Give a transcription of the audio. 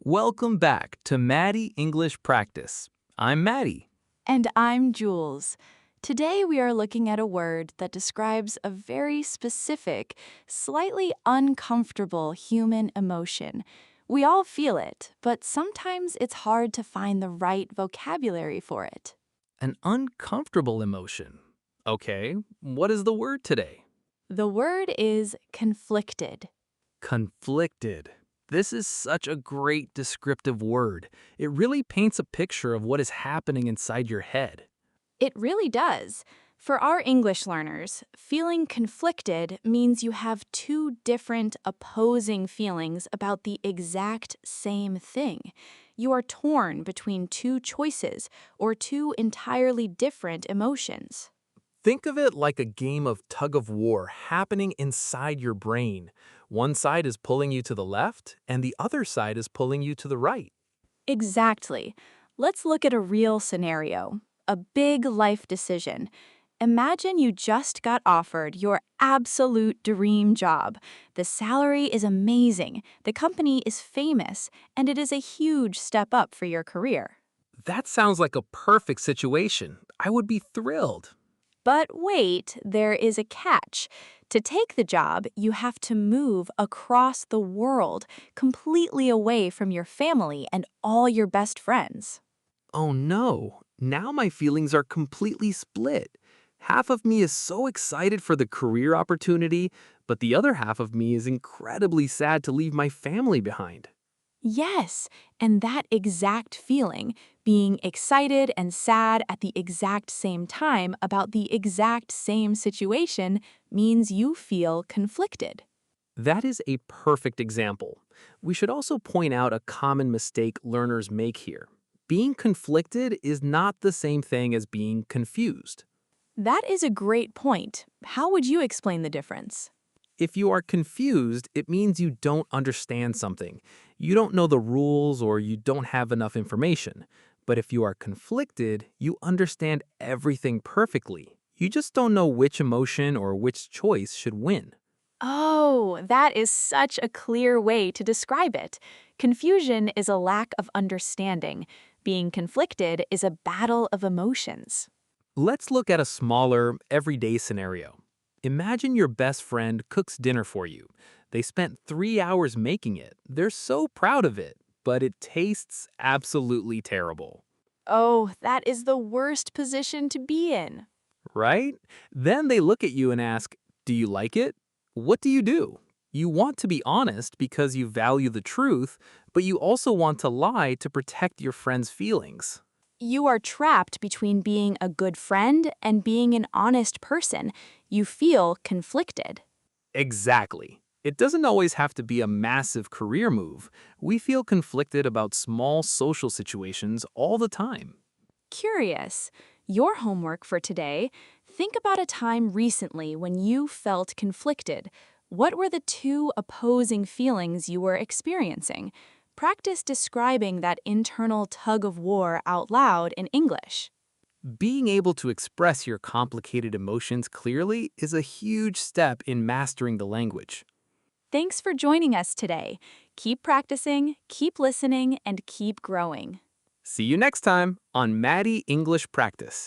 Welcome back to Mady English Practice. I'm Mady. And I'm Jules. Today we are looking at a word that describes a very specific, slightly uncomfortable human emotion. We all feel it, but sometimes it's hard to find the right vocabulary for it. An uncomfortable emotion. Okay, what is the word today? The word is conflicted. Conflicted. This is such a great descriptive word. It really paints a picture of what is happening inside your head. It really does. For our English learners, feeling conflicted means you have two different opposing feelings about the exact same thing. You are torn between two choices or two entirely different emotions. Think of it like a game of tug-of-war happening inside your brain. One side is pulling you to the left, and the other side is pulling you to the right. Exactly. Let's look at a real scenario, a big life decision. Imagine you just got offered your absolute dream job. The salary is amazing, the company is famous, and it is a huge step up for your career. That sounds like a perfect situation. I would be thrilled. But wait, there is a catch. To take the job, you have to move across the world, completely away from your family and all your best friends. Oh no, now my feelings are completely split. Half of me is so excited for the career opportunity, but the other half of me is incredibly sad to leave my family behind. Yes, and that exact feeling, being excited and sad at the exact same time about the exact same situation, means you feel conflicted. That is a perfect example. We should also point out a common mistake learners make here. Being conflicted is not the same thing as being confused. That is a great point. How would you explain the difference? If you are confused, it means you don't understand something. You don't know the rules or you don't have enough information. But if you are conflicted, you understand everything perfectly. You just don't know which emotion or which choice should win. Oh, that is such a clear way to describe it. Confusion is a lack of understanding. Being conflicted is a battle of emotions. Let's look at a smaller, everyday scenario. Imagine your best friend cooks dinner for you. They spent 3 hours making it. They're so proud of it, but it tastes absolutely terrible. Oh, that is the worst position to be in. Right? Then they look at you and ask, "Do you like it?" What do? You want to be honest because you value the truth, but you also want to lie to protect your friend's feelings. You are trapped between being a good friend and being an honest person. You feel conflicted. Exactly. It doesn't always have to be a massive career move. We feel conflicted about small social situations all the time. Curious. Your homework for today: think about a time recently when you felt conflicted. What were the two opposing feelings you were experiencing? Practice describing that internal tug of war out loud in English. Being able to express your complicated emotions clearly is a huge step in mastering the language. Thanks for joining us today. Keep practicing, keep listening, and keep growing. See you next time on Mady English Practice.